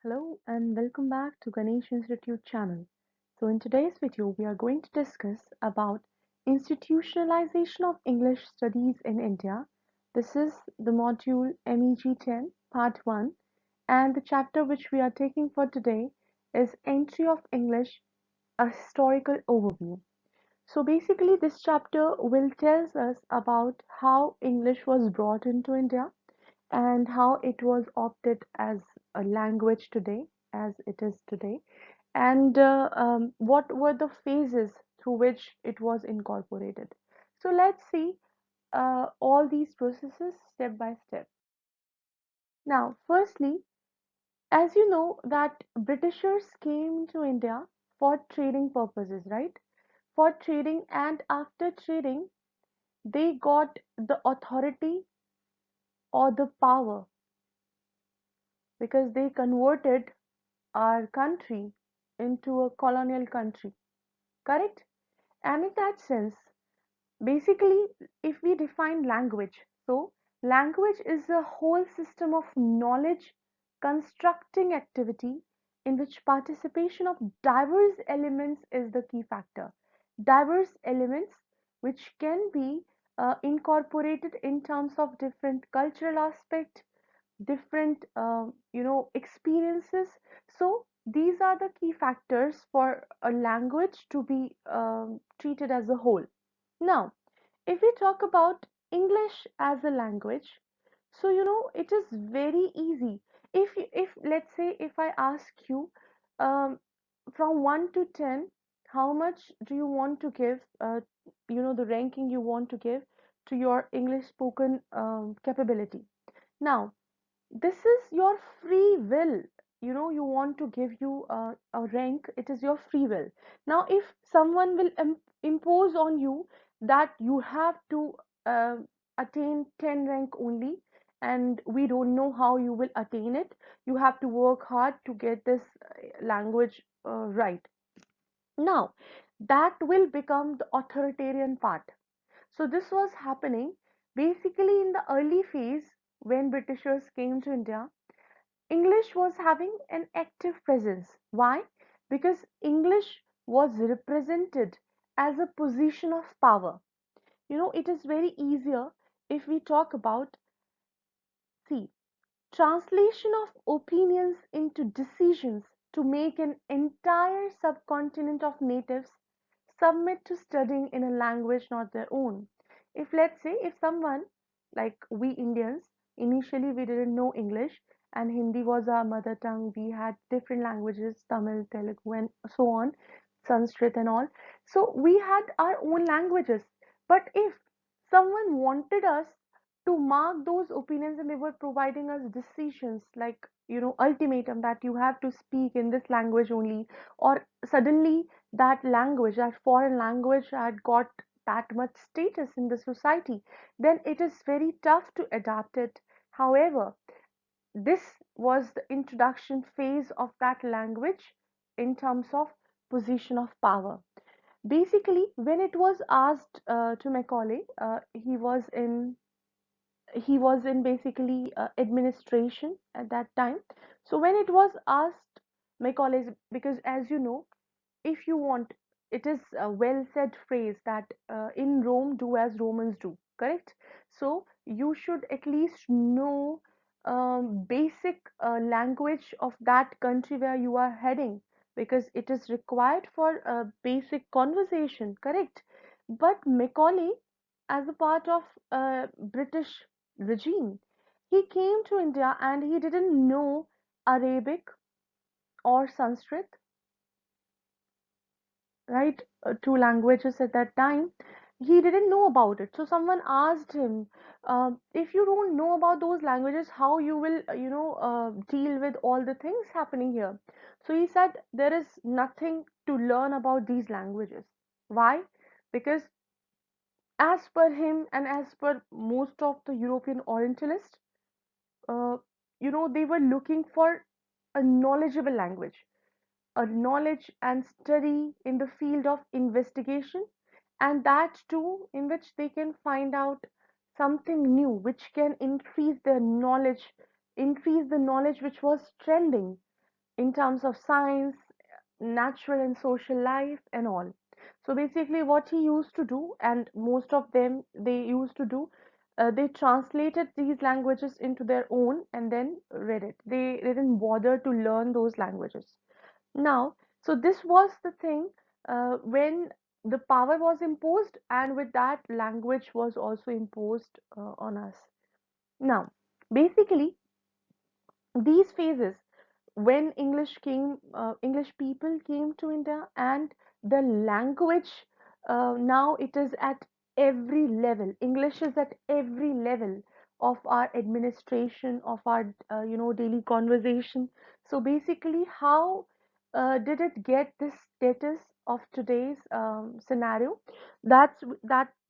Hello and welcome back to Ganesh Institute channel. So in today's video we are going to discuss about institutionalization of English studies in India. This is the module MEG10 part 1 and the chapter which we are taking for today is Entry of English, a historical overview. So basically this chapter will tell us about how English was brought into India and how it was opted as a language today, as it is today, and what were the phases through which it was incorporated. So let's see all these processes step by step. Now, firstly, as you know, that Britishers came to India for trading purposes, right? For trading, and after trading, they got the authority or the power because they converted our country into a colonial country, correct? And in that sense, basically, if we define language, so language is a whole system of knowledge constructing activity in which participation of diverse elements is the key factor. Diverse elements which can be incorporated in terms of different cultural aspect, different experiences. So these are the key factors for a language to be treated as a whole. Now, if we talk about English as a language, so it is very easy. If let's say if I ask you um, from 1 to 10, how much do you want to give, the ranking you want to give to your English spoken capability. Now, this is your free will. You want to give you a rank, it is your free will. Now if someone will impose on you that you have to uh, attain 10 rank only, and we don't know how you will attain it, you have to work hard to get this language right. Now that will become the authoritarian part. So this was happening basically in the early phase when Britishers came to India. English was having an active presence. Why? Because English was represented as a position of power. It is very easier if we talk about, see, translation of opinions into decisions to make an entire subcontinent of natives submit to studying in a language not their own. If let's say if someone like we Indians, initially we didn't know English and Hindi was our mother tongue, we had different languages, Tamil, Telugu, and so on, Sanskrit and all. So we had our own languages. But if someone wanted us to mark those opinions and they were providing us decisions like ultimatum that you have to speak in this language only, or suddenly that language, that foreign language had got that much status in the society, then it is very tough to adapt it. However, this was the introduction phase of that language in terms of position of power. Basically, when it was asked to Macaulay, he was in basically administration at that time. So when it was asked Macaulay, because as you know, if you want, it is a well said phrase that in Rome do as Romans do, correct? So you should at least know basic language of that country where you are heading, because it is required for a basic conversation, correct? But Macaulay, as a part of British regime, he came to India and he didn't know Arabic or Sanskrit, right? Two languages at that time. He didn't know about it. So someone asked him, if you don't know about those languages, how you will, deal with all the things happening here? So he said, there is nothing to learn about these languages. Why? Because as per him and as per most of the European Orientalists, uh, they were looking for a knowledgeable language, a knowledge and study in the field of investigation, and that too in which they can find out something new which can increase their knowledge, increase the knowledge which was trending. in terms of science, natural and social life, and all. So basically, what he used to do, and most of them they used to do, they translated these languages into their own and then read it. They didn't bother to learn those languages. Now, so this was the thing when the power was imposed, and with that, language was also imposed on us. Now, basically, these phases when English people came to India, and the language, now it is at every level. English is at every level of our administration, of our daily conversation. So basically, how did it get this status of today's scenario? That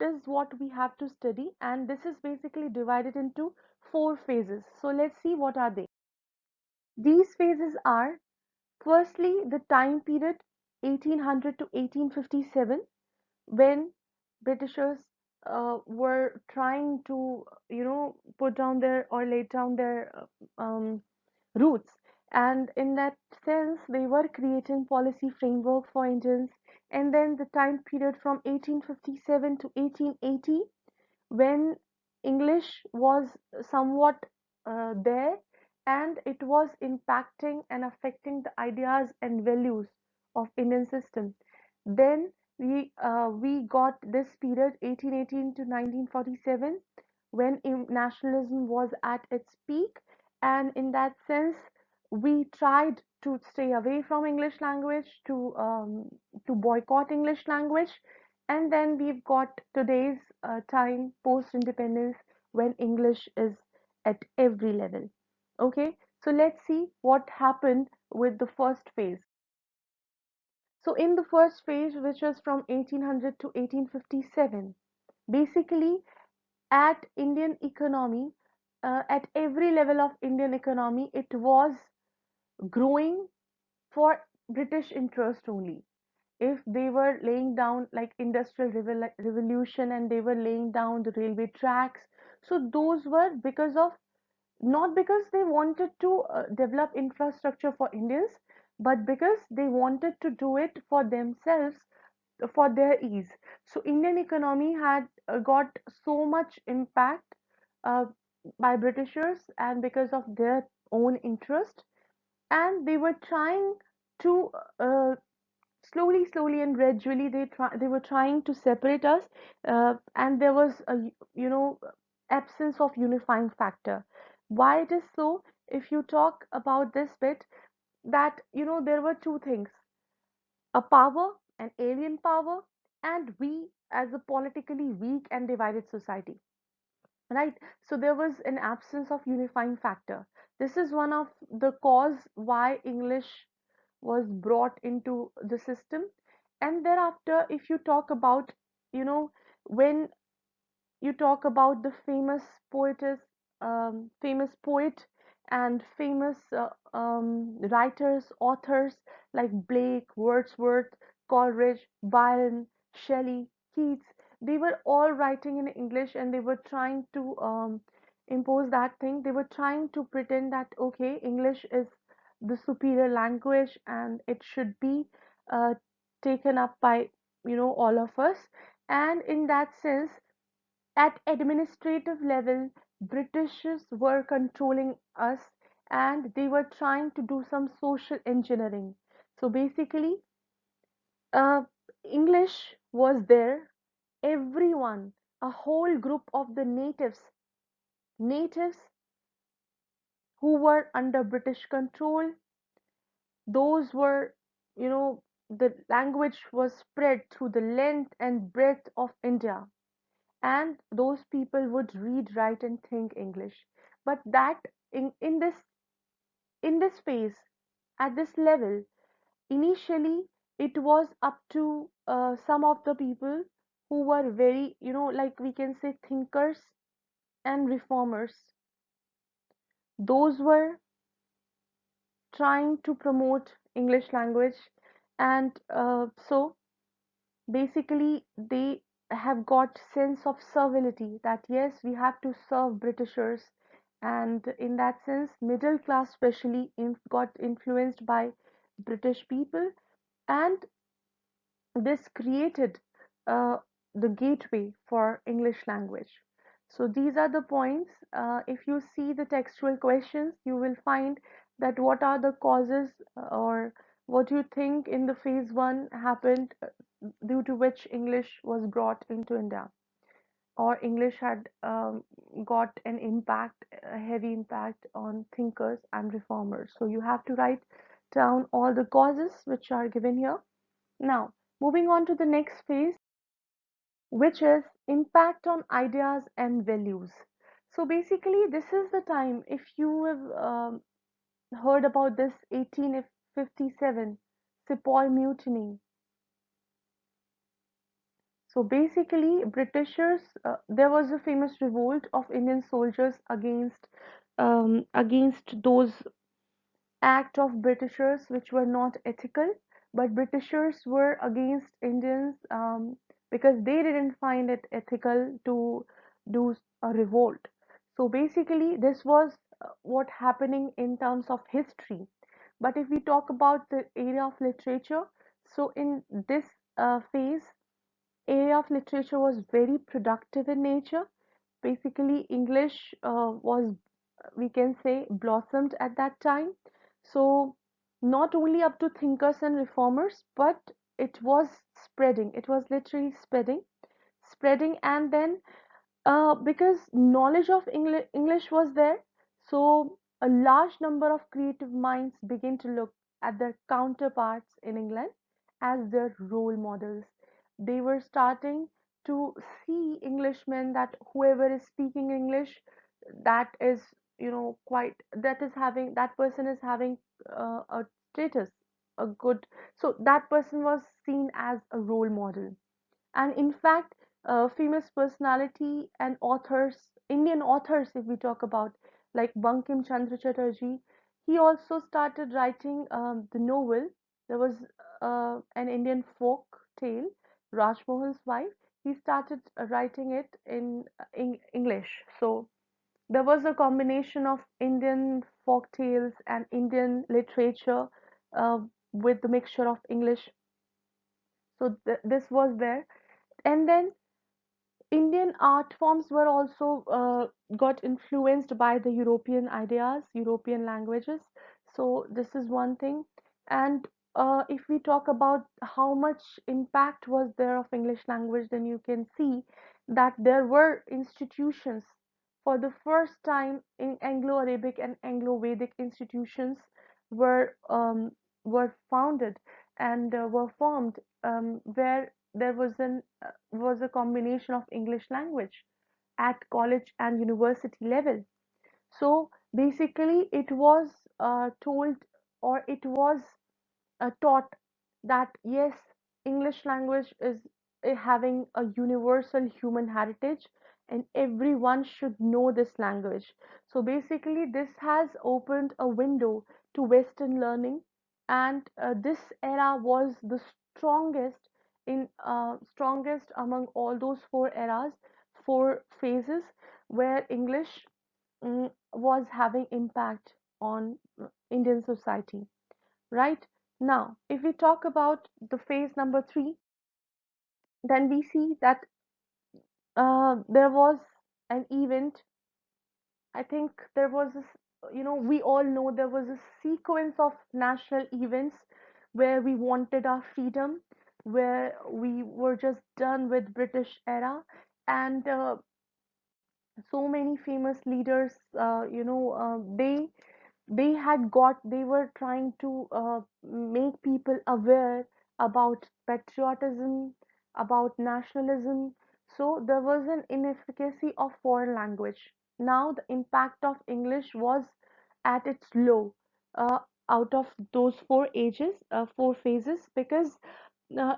is what we have to study, and this is basically divided into four phases. So let's see what are they. These phases are: firstly, the time period 1800 to 1857, when Britishers were trying to, put down their or lay down their roots, and in that sense, they were creating policy framework for Indians. And then the time period from 1857 to 1880, when English was somewhat there, and it was impacting and affecting the ideas and values of Indian system. Then we got this period 1818 to 1947, when nationalism was at its peak, and in that sense we tried to stay away from English language, to boycott English language. And then we've got today's time post independence, when English is at every level. Okay, so let's see what happened with the first phase. So, in the first phase, which was from 1800 to 1857, basically at Indian economy, at every level of Indian economy, it was growing for British interest only. If they were laying down like industrial revolution, and they were laying down the railway tracks, so those were because of, not because they wanted to develop infrastructure for Indians, but because they wanted to do it for themselves, for their ease. So Indian economy had got so much impact uh, by Britishers, and because of their own interest, and they were trying to slowly and gradually they were trying to separate us, and there was a you know absence of unifying factor. Why it is so? If you talk about this bit, that there were two things: a power, an alien power, and we as a politically weak and divided society, right? So there was an absence of unifying factor. This is one of the cause why English was brought into the system. And thereafter, if you talk about, when you talk about the famous poet, and famous writers, authors like Blake, Wordsworth, Coleridge, Byron, Shelley, Keats. They were all writing in English, and they were trying to impose that thing. They were trying to pretend that, okay, English is the superior language, and it should be uh, taken up by all of us. And in that sense, at administrative level, Britishers were controlling us, and they were trying to do some social engineering. So basically, uh, English was there. Everyone, a whole group of the natives who were under British control, those were, the language was spread through the length and breadth of India, and those people would read, write, and think English. But that in this phase, at this level, initially it was up to some of the people who were very, like we can say, thinkers and reformers. Those were trying to promote English language, and so basically they have got sense of servility, that yes, we have to serve Britishers, and in that sense, middle class especially got influenced by British people, and this created uh, the gateway for English language. So these are the points. If you see the textual questions, you will find that what are the causes, or what do you think in the phase one happened, due to which English was brought into India, or English had got an impact, a heavy impact on thinkers and reformers. So you have to write down all the causes which are given here. Now, moving on to the next phase, which is impact on ideas and values. So basically, this is the time, if you have heard about this 1857 Sepoy Mutiny. So basically, there was a famous revolt of Indian soldiers against those act of Britishers which were not ethical, but Britishers were against Indians, because they didn't find it ethical to do a revolt. So basically, this was what happening in terms of history. But if we talk about the area of literature, so in this phase, area of literature was very productive in nature. Basically, English was, we can say, blossomed at that time. So, not only up to thinkers and reformers, but it was spreading. It was literally spreading, and then because knowledge of English was there, so a large number of creative minds begin to look at their counterparts in England as their role models. They were starting to see Englishmen, that whoever is speaking English, that is, quite, that person is having a status, a good. So that person was seen as a role model. And in fact, famous personality and authors, Indian authors, if we talk about, like Bankim Chandra Chatterjee, he also started writing the novel. There was an Indian folk tale, Rajmohan's Wife. He started writing it in English. So there was a combination of Indian folk tales and Indian literature, uh, with the mixture of English. So this was there. And then Indian art forms were also got influenced by the European ideas, European languages. So this is one thing. And if we talk about how much impact was there of English language, then you can see that there were institutions for the first time in Anglo-Arabic and Anglo-Vedic institutions were um, were founded and were formed, where there was a combination of English language at college and university level. So basically, it was told, or it was taught, that yes, English language is having a universal human heritage, and everyone should know this language. So basically, this has opened a window to Western learning, and this era was the strongest among all those four eras, four phases, where English was having impact on Indian society. Right? Now, if we talk about the phase number three, then we see that there was an event. I think there was we all know there was a sequence of national events where we wanted our freedom, where we were just done with British era, and so many famous leaders, they were trying to make people aware about patriotism, about nationalism. So there was an inefficacy of foreign language. Now the impact of English was at its low, uh, out of those four phases, because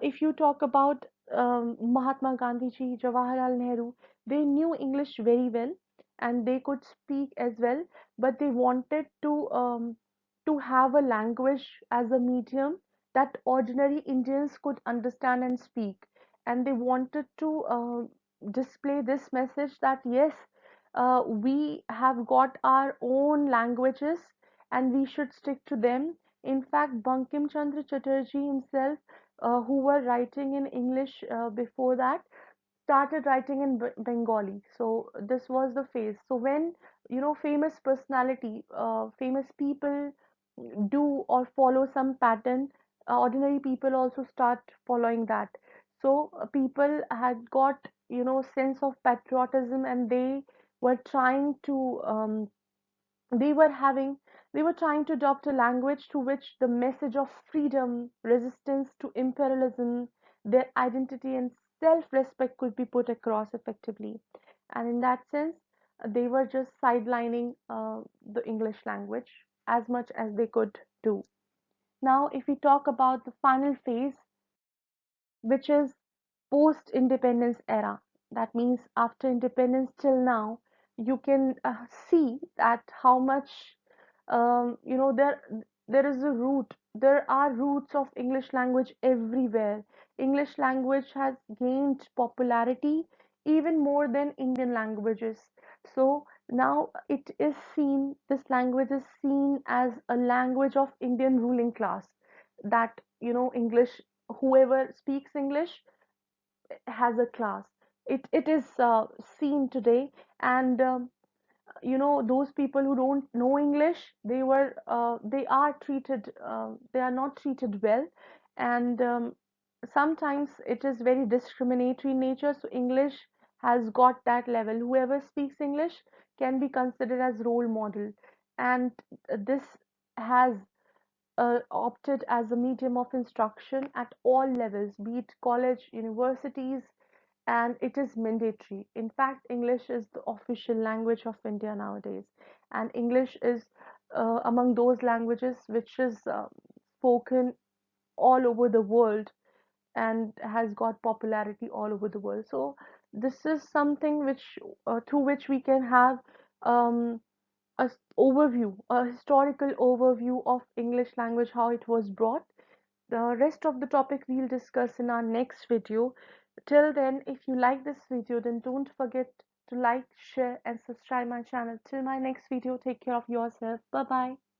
if you talk about Mahatma Gandhi ji, Jawaharlal Nehru, they knew English very well and they could speak as well, but they wanted to have a language as a medium that ordinary Indians could understand and speak, and they wanted to display this message that yes, we have got our own languages and we should stick to them. In fact, Bankim Chandra Chatterjee himself, who were writing in English before that, started writing in Bengali. So this was the phase. So when famous personality, famous people do or follow some pattern, ordinary people also start following that. So people had got sense of patriotism, and they were trying to they were having they were trying to adopt a language to which the message of freedom, resistance to imperialism, their identity and self-respect could be put across effectively. And in that sense, they were just sidelining the English language as much as they could do. Now, if we talk about the final phase, which is post independence era, that means after independence till now, you can see that how much there is a root, there are roots of English language everywhere. English language has gained popularity even more than Indian languages. So now it is seen, this language is seen as a language of Indian ruling class, that English, whoever speaks English has a class. It is seen today. And those people who don't know English, they are treated, they are not treated well. And sometimes it is very discriminatory in nature. So English has got that level, whoever speaks English can be considered as role model. And this has opted as a medium of instruction at all levels, be it college, universities, and it is mandatory. In fact, English is the official language of India nowadays, and English is among those languages which is spoken all over the world and has got popularity all over the world. So this is something which through which we can have um, overview, a historical overview of English language, how it was brought. The rest of the topic we'll discuss in our next video. Till then, if you like this video, then don't forget to like, share, and subscribe my channel. Till my next video, take care of yourself. Bye bye.